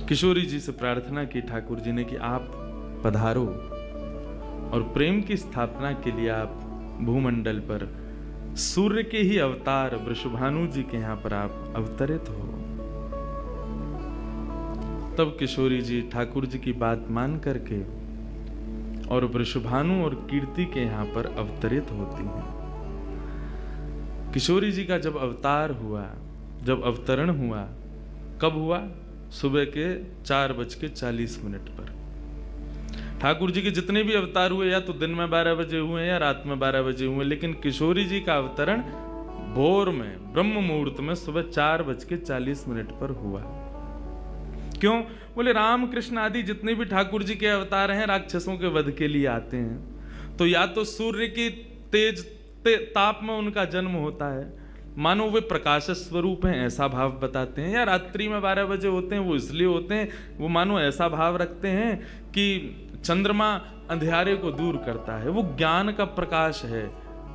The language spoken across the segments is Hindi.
किशोरी जी से प्रार्थना की ठाकुर जी ने कि आप पधारो और प्रेम की स्थापना के लिए आप भूमंडल पर सूर्य के ही अवतार वृषभानु जी के यहां पर आप अवतरित हो। तब किशोरी जी ठाकुर जी की बात मान करके और वृषभानु और कीर्ति के यहां पर अवतरित होती हैं। किशोरी जी का जब अवतार हुआ, जब अवतरण हुआ, कब हुआ? सुबह के 4:40 पर। ठाकुर जी के जितने भी अवतार हुए या तो दिन में 12 बजे हुए या रात में 12 बजे हुए, लेकिन किशोरी जी का अवतरण भोर में ब्रह्म मुहूर्त में सुबह 4:40 पर हुआ। क्यों? बोले राम कृष्ण आदि जितने भी ठाकुर जी के अवतार हैं राक्षसों के वध के लिए आते हैं, तो या तो सूर्य की तेज ताप में उनका जन्म होता है, मानो वे प्रकाश स्वरूप हैं ऐसा भाव बताते हैं, या रात्रि में 12 बजे होते हैं वो इसलिए होते हैं, वो मानो ऐसा भाव रखते हैं कि चंद्रमा अंधेरे को दूर करता है, वो ज्ञान का प्रकाश है,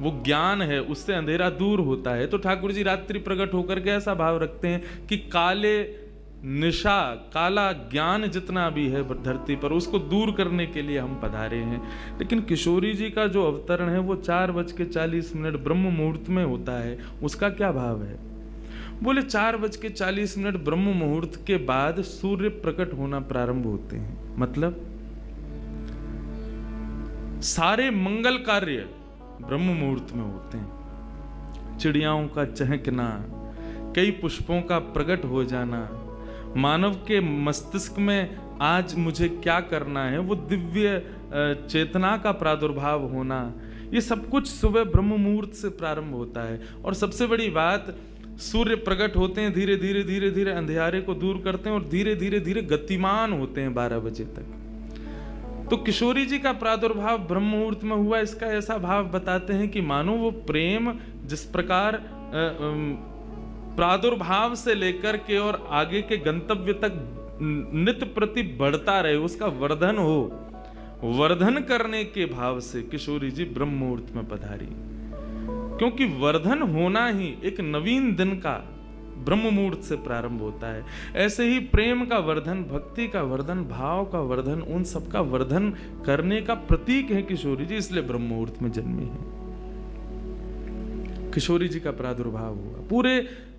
वो ज्ञान है, उससे अंधेरा दूर होता है। तो ठाकुर जी रात्रि प्रकट होकर के ऐसा भाव रखते हैं कि काले निशा, काला ज्ञान जितना भी है धरती पर, उसको दूर करने के लिए हम पधारे हैं। लेकिन किशोरी जी का जो अवतरण है वो 4:40 ब्रह्म मुहूर्त में होता है। उसका क्या भाव है? बोले 4:40 ब्रह्म मुहूर्त के बाद सूर्य प्रकट होना प्रारंभ होते हैं। मतलब सारे मंगल कार्य ब्रह्म मुहूर्त में होते हैं। चिड़ियाओं का चहकना, कई पुष्पों का प्रकट हो जाना, मानव के मस्तिष्क में आज मुझे क्या करना है, वो दिव्य चेतना का प्रादुर्भाव होना, ये सब कुछ सुबह ब्रह्म मुहूर्त से प्रारंभ होता है। और सबसे बड़ी बात, सूर्य प्रकट होते हैं, धीरे धीरे धीरे धीरे अंधेरे को दूर करते हैं और धीरे धीरे धीरे गतिमान होते हैं 12 बजे तक। तो किशोरी जी का प्रादुर्भाव ब्रह्म मुहूर्त में हुआ, इसका ऐसा भाव बताते हैं कि मानो वो प्रेम जिस प्रकार प्रादुर्भाव से लेकर के और आगे के गंतव्य तक नित्य प्रति बढ़ता रहे, उसका वर्धन हो, वर्धन करने के भाव से किशोरी जी ब्रह्म मुहूर्त में पधारी। क्योंकि वर्धन होना ही एक नवीन दिन का ब्रह्म मुहूर्त से प्रारंभ होता है। ऐसे ही प्रेम का वर्धन, भक्ति का वर्धन, भाव का वर्धन, उन सब का वर्धन करने का प्रतीक है किशोरी जी, इसलिए ब्रह्म मुहूर्त में जन्मी है। किशोरी जी का प्रादुर्भाव हुआ, पूरे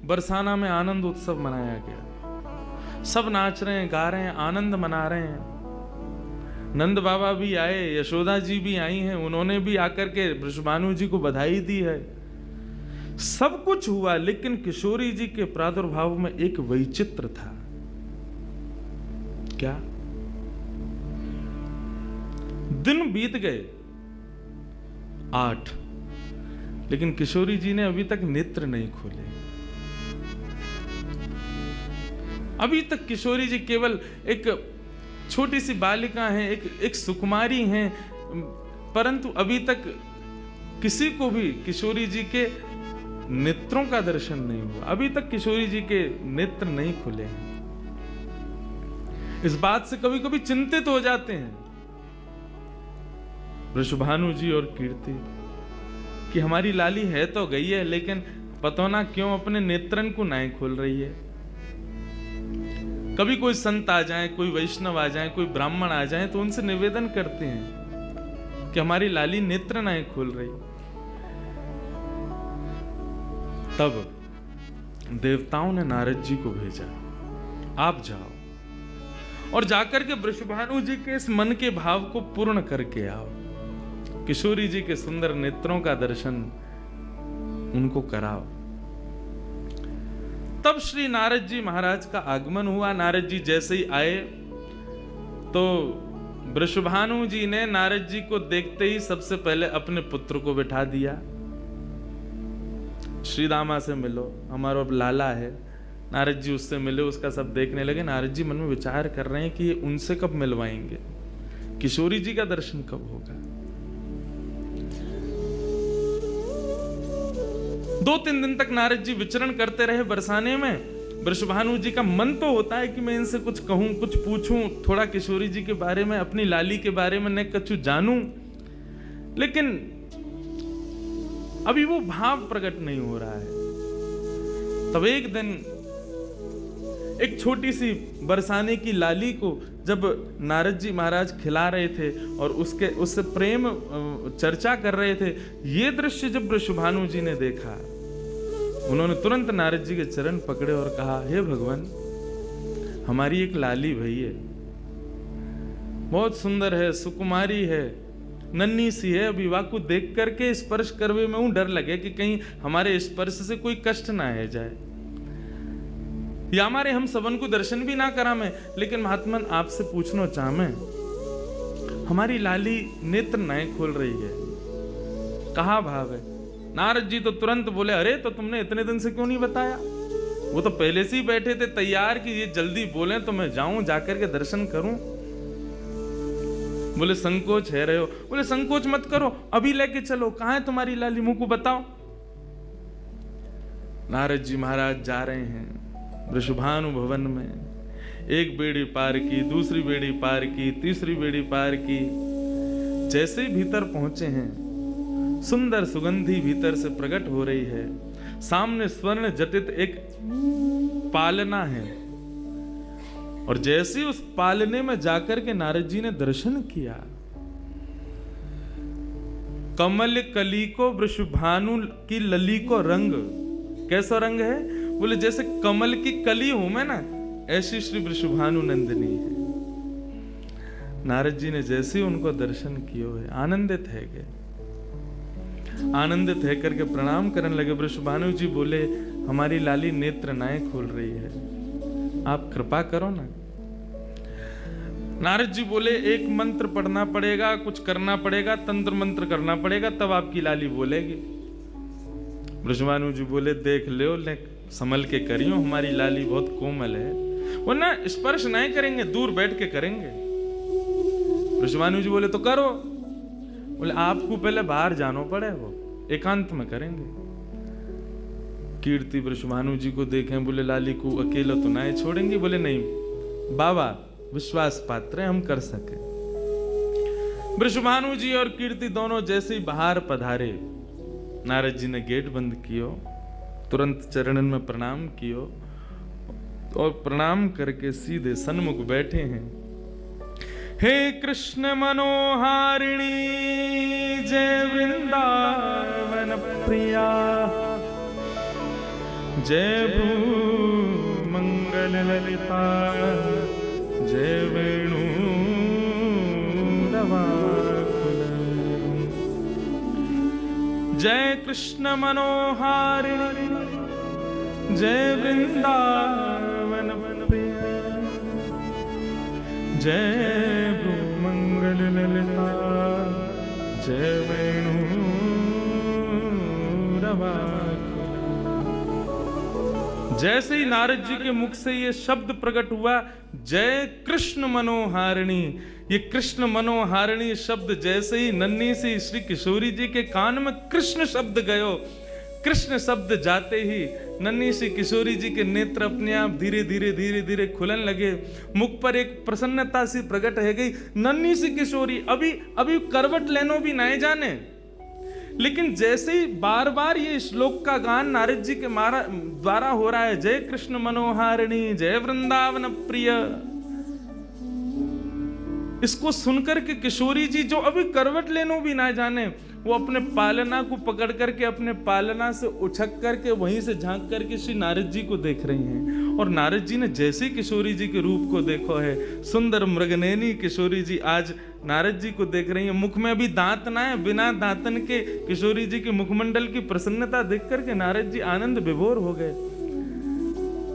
बरसाना में आनंद उत्सव मनाया गया, सब नाच रहे हैं, गा रहे हैं, आनंद मना रहे हैं। नंद बाबा भी आए, यशोदा जी भी आई हैं, उन्होंने भी आकर के वृषभानु जी को बधाई दी है। सब कुछ हुआ, लेकिन किशोरी जी के प्रादुर्भाव में एक वैचित्र था। क्या? दिन बीत गए 8, लेकिन किशोरी जी ने अभी तक नेत्र नहीं खोले। अभी तक किशोरी जी केवल एक छोटी सी बालिका हैं, एक सुकुमारी हैं, परंतु अभी तक किसी को भी किशोरी जी के नेत्रों का दर्शन नहीं हुआ। अभी तक किशोरी जी के नेत्र नहीं खुले हैं। इस बात से कभी कभी चिंतित हो जाते हैं वृषभानु जी और कीर्ति कि हमारी लाली है तो गई है, लेकिन पता ना क्यों अपने नेत्रन को नहीं खोल रही है। कभी कोई संत आ जाए, कोई वैष्णव आ जाए, कोई ब्राह्मण आ जाए, तो उनसे निवेदन करते हैं कि हमारी लाली नेत्र नहीं खोल रही। तब देवताओं ने नारद जी को भेजा, आप जाओ और जाकर के वृषभानु जी के इस मन के भाव को पूर्ण करके आओ, किशोरी जी के सुंदर नेत्रों का दर्शन उनको कराओ। तब श्री नारद जी महाराज का आगमन हुआ। नारद जी जैसे ही आए तो वृषभानु जी ने नारद जी को देखते ही सबसे पहले अपने पुत्र को बिठा दिया। श्री दामा से मिलो, हमारा अब लाला है। नारद जी उससे मिले, उसका सब देखने लगे। नारद जी मन में विचार कर रहे हैं कि ये उनसे कब मिलवाएंगे, किशोरी जी का दर्शन कब होगा। 2-3 दिन तक नारद जी विचरण करते रहे बरसाने में। वृषभानु जी का मन तो होता है कि मैं इनसे कुछ कहूं, कुछ पूछूं, थोड़ा किशोरी जी के बारे में, अपनी लाली के बारे में न कुछ जानूं, लेकिन अभी वो भाव प्रकट नहीं हो रहा है। तब एक दिन एक छोटी सी बरसाने की लाली को जब नारद जी महाराज खिला रहे थे और उससे प्रेम चर्चा कर रहे थे, ये दृश्य जब वृषभानु जी ने देखा, उन्होंने तुरंत नारद जी के चरण पकड़े और कहा, हे भगवान, हमारी एक लाली भई है, बहुत सुंदर है, सुकुमारी है, नन्ही सी है, अभी वाकु देख करके स्पर्श करवे में डर लगे कि कहीं हमारे स्पर्श से कोई कष्ट ना है जाए, या हमारे हम सबन को दर्शन भी ना करा में। लेकिन महात्मन आपसे पूछना चाह मैं, हमारी लाली नेत्र नाय खोल रही है, कहा भाव है? नारद जी तो तुरंत बोले, अरे तो तुमने इतने दिन से क्यों नहीं बताया? वो तो पहले से ही बैठे थे तैयार कि ये जल्दी बोले तो मैं जाऊं, जाकर के दर्शन करूं। बोले संकोच है रहे हो? बोले संकोच मत करो, अभी लेके चलो, कहां है तुम्हारी लाली, मुंह को बताओ। नारद जी महाराज जा रहे हैं वृषभानु भवन में, एक बेड़ी पार की, दूसरी बेड़ी पार की, तीसरी बेड़ी पार की। जैसे ही भीतर पहुंचे हैं, सुंदर सुगंधी भीतर से प्रकट हो रही है। सामने स्वर्ण जटित एक पालना है, और जैसे ही उस पालने में जाकर के नारद जी ने दर्शन किया, कमल कली को वृषभानु की लली को रंग, कैसा रंग है? बोले जैसे कमल की कली हूं मैं ना, ऐसी श्री वृषभानु नंदिनी है। नारद जी ने जैसे ही उनको दर्शन किए है, आनंदित है गए, आनंदित है करके प्रणाम करने लगे। वृषभानु जी बोले, हमारी लाली नेत्र नाय खोल रही है, आप कृपा करो ना। नारद जी बोले, एक मंत्र पढ़ना पड़ेगा, कुछ करना पड़ेगा, तंत्र मंत्र करना पड़ेगा, तब आपकी लाली बोलेगी। वृषभानु जी बोले, देख लो, ले संभल के करियो, हमारी लाली बहुत कोमल है, वो ना स्पर्श नहीं करेंगे, दूर बैठ के करेंगे। वृषभानु जी बोले, तो करो। बोले आपको पहले बाहर जानो पड़े, वो एकांत में करेंगे। कीर्ति वृषभानु जी को देखें, बोले लाली को अकेला तो ना छोड़ेंगे? बोले नहीं बाबा, विश्वास पात्र है, हम कर सके। वृषभानु जी और कीर्ति दोनों जैसे ही बाहर पधारे, नारद जी ने गेट बंद कियो, तुरंत चरणन में प्रणाम कियो, और प्रणाम करके सीधे सन्मुख बैठे हैं। हे कृष्ण मनोहारिणी जय वृंदावन प्रिया, जय भू मंगल ललिता, जय वेणु रवाकुल, जय कृष्ण मनोहारिणी जय वृंदावन प्रिया, जय भू मंगल ललिता, जय वेणु रवाकुल। जैसे ही नारद जी के मुख से ये शब्द प्रकट हुआ, जय कृष्ण मनोहारिणी, ये कृष्ण मनोहारिणी शब्द जैसे ही नन्ही सी श्री किशोरी जी के कान में कृष्ण शब्द गयो, कृष्ण शब्द जाते ही नन्ही सी किशोरी जी के नेत्र अपने आप धीरे धीरे धीरे धीरे खुलन लगे, मुख पर एक प्रसन्नता सी प्रकट है गई। नन्ही सी किशोरी अभी करवट लेनो भी नहीं जाने, लेकिन जैसे ही बार बार ये श्लोक का गान नारद जी के द्वारा हो रहा है, जय कृष्ण मनोहारिणी जय वृंदावन प्रिय, इसको सुनकर के किशोरी जी जो अभी करवट लेनो भी ना जाने, वो अपने पालना को पकड़ करके अपने पालना से उछक करके वहीं से झांक करके श्री नारद जी को देख रही हैं। और नारद जी ने जैसे किशोरी जी के रूप को देखो है, सुंदर मृगनयनी किशोरी जी आज नारद जी को देख रही है। मुख में अभी दांत ना है, बिना दांतन के किशोरी जी के मुखमंडल की प्रसन्नता देख करके नारद जी आनंद विभोर हो गए।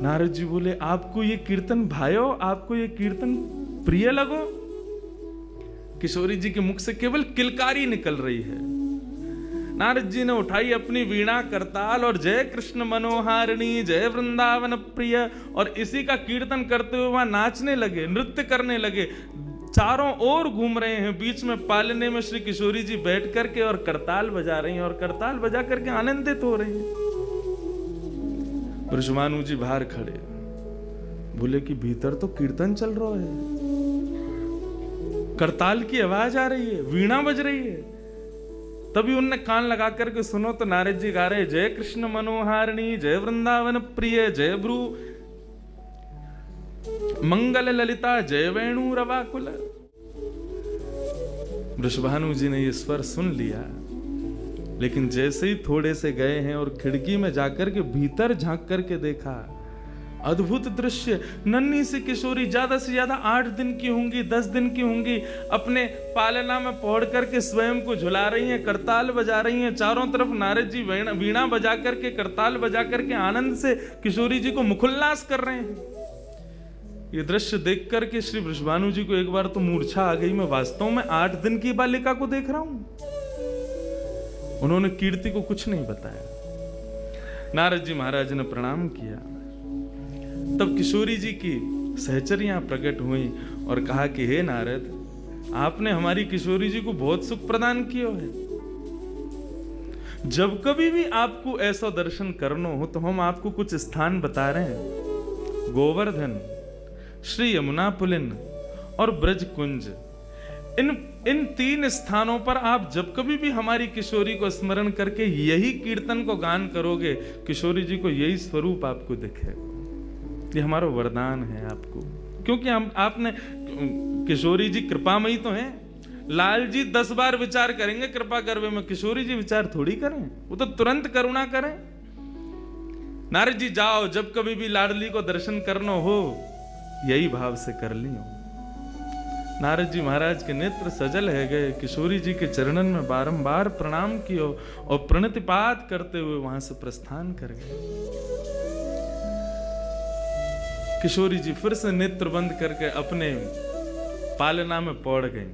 नारद जी बोले, आपको ये कीर्तन भायो, आपको ये कीर्तन प्रिय लगो? किशोरी जी के मुख से केवल किलकारी निकल रही है। नारद जी ने उठाई अपनी वीणा करताल और जय कृष्ण मनोहारिणी जय वृंदावन प्रिय, और इसी का कीर्तन करते हुए वहां नाचने लगे, नृत्य करने लगे, चारों ओर घूम रहे हैं। बीच में पालने में श्री किशोरी जी बैठ करके और करताल बजा रही हैं, और करताल बजा करके आनंदित हो रही हैं। वृषभानु जी बाहर खड़े, बोले कि भीतर तो कीर्तन चल रहा है, करताल की आवाज आ रही है, वीणा बज रही है। तभी उनने कान लगा करके सुनो तो नारद जी गा रहे, जय कृष्ण मनोहारिणी जय वृंदावन प्रिय, जय भ्रू मंगल ललिता जय वेणु रवाकुल। वृषभानु जी ने ये स्वर सुन लिया, लेकिन जैसे ही थोड़े से गए हैं और खिड़की में जाकर के भीतर झांक करके देखा, अद्भुत दृश्य। नन्ही सी किशोरी, ज्यादा से ज्यादा 8 दिन की होंगी, 10 दिन की होंगी, अपने पालना में पौड़ करके स्वयं को झुला रही हैं, करताल बजा रही हैं। चारों तरफ नारद जी वीणा बजा करके, करताल बजा करके आनंद से किशोरी जी को मुखोल्लास कर रहे हैं। ये दृश्य देख करके श्री वृषभानु जी को एक बार तो मूर्छा आ गई, मैं वास्तव में 8 दिन की बालिका को देख रहा हूं। उन्होंने कीर्ति को कुछ नहीं बताया। नारद जी महाराज ने प्रणाम किया। तब किशोरी जी की सहचरियां प्रकट हुई और कहा कि हे नारद, आपने हमारी किशोरी जी को बहुत सुख प्रदान किया है। जब कभी भी आपको ऐसा दर्शन करना हो तो हम आपको कुछ स्थान बता रहे हैं। गोवर्धन, श्री यमुना पुलिन और ब्रज कुंज, इन 3 स्थानों पर आप जब कभी भी हमारी किशोरी को स्मरण करके यही कीर्तन को गान करोगे, किशोरी जी को यही स्वरूप आपको दिखेगा। ये हमारा वरदान है आपको, क्योंकि आपने, किशोरी जी कृपामयी तो हैं। लाल जी 10 बार विचार करेंगे कृपा करवे में, किशोरी जी विचार थोड़ी करें, वो तो तुरंत करुणा करें। नारद जी जाओ, जब कभी भी लाडली को दर्शन करना हो यही भाव से कर लियो। नारद जी महाराज के नेत्र सजल है गए, किशोरी जी के चरणन में बारंबार प्रणाम कियो और प्रणतिपात करते हुए वहां से प्रस्थान कर गए। किशोरी जी फिर से नेत्र बंद करके अपने पालना में पौड़ गई।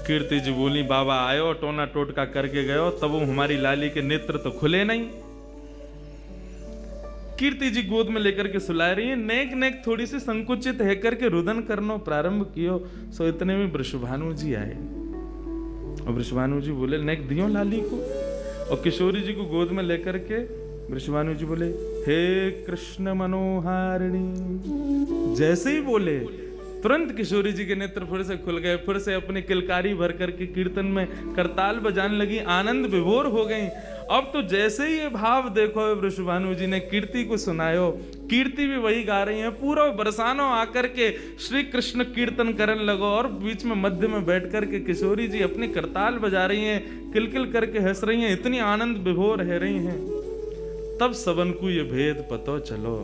कीर्ति जी बोली, बाबा आयो, टोना टोटका करके गयो, तब वो हमारी लाली के नेत्र तो खुले नहीं। कीर्ति जी गोद में लेकर के सुला रही है, नेक नेक थोड़ी सी संकुचित है करके रुदन करना प्रारंभ कियो। सो इतने में वृषभानु जी आए और वृषभानु जी बोले, नेक दियो लाली को। और किशोरी जी को गोद में लेकर के वृषभानु जी बोले, हे कृष्ण मनोहारिणी। जैसे ही बोले तुरंत किशोरी जी के नेत्र फिर से खुल गए, फिर से अपनी किलकारी भर करके कीर्तन में करताल बजाने लगी, आनंद विभोर हो गई। अब तो जैसे ही ये भाव देखो, वृषभानु जी ने कीर्ति को सुनायो, कीर्ति भी वही गा रही है। पूरा बरसानो आकर के श्री कृष्ण कीर्तन करने लगो और बीच में मध्य में बैठ करके किशोरी जी अपनी करताल बजा रही हैं, किलकिल करके हंस रही हैं, इतनी आनंद विभोर रह रही हैं। तब सबन को ये भेद पतो चलो,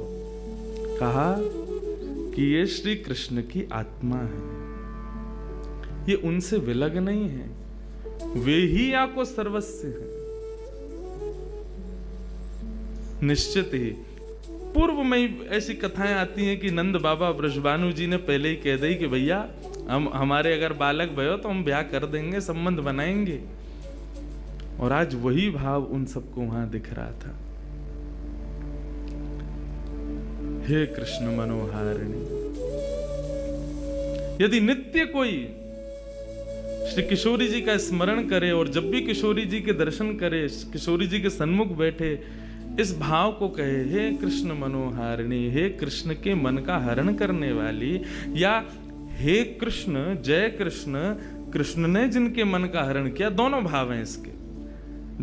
कहा कि ये श्री कृष्ण की आत्मा है, ये उनसे विलग नहीं है, वे ही आपको सर्वस्व है। निश्चित ही पूर्व में ही ऐसी कथाएं आती हैं कि नंद बाबा वृषभानु जी ने पहले ही कह दी कि भैया हमारे अगर बालक भयो तो हम ब्याह कर देंगे, संबंध बनाएंगे। और आज वही भाव उन सबको वहां दिख रहा था। हे कृष्ण मनोहारिणी, यदि नित्य कोई श्री किशोरी जी का स्मरण करे और जब भी किशोरी जी के दर्शन करे, किशोरी जी के सन्मुख बैठे, इस भाव को कहे, हे कृष्ण मनोहारिणी, हे कृष्ण के मन का हरण करने वाली, या हे कृष्ण जय कृष्ण, कृष्ण ने जिनके मन का हरण किया, दोनों भाव हैं इसके।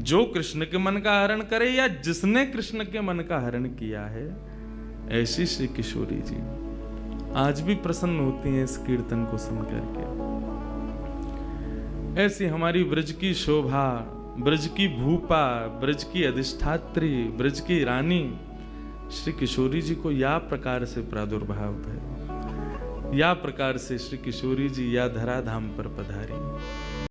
जो कृष्ण के मन का हरण करे या जिसने कृष्ण के मन का हरण किया है, ऐसी श्री किशोरी जी आज भी प्रसन्न होती हैं इस कीर्तन को सुनकर के। ऐसी हमारी ब्रज की शोभा, ब्रज की भूपा, ब्रज की अधिष्ठात्री, ब्रज की रानी श्री किशोरी जी को या प्रकार से प्रादुर्भाव है, या प्रकार से श्री किशोरी जी या धराधाम पर पधारी।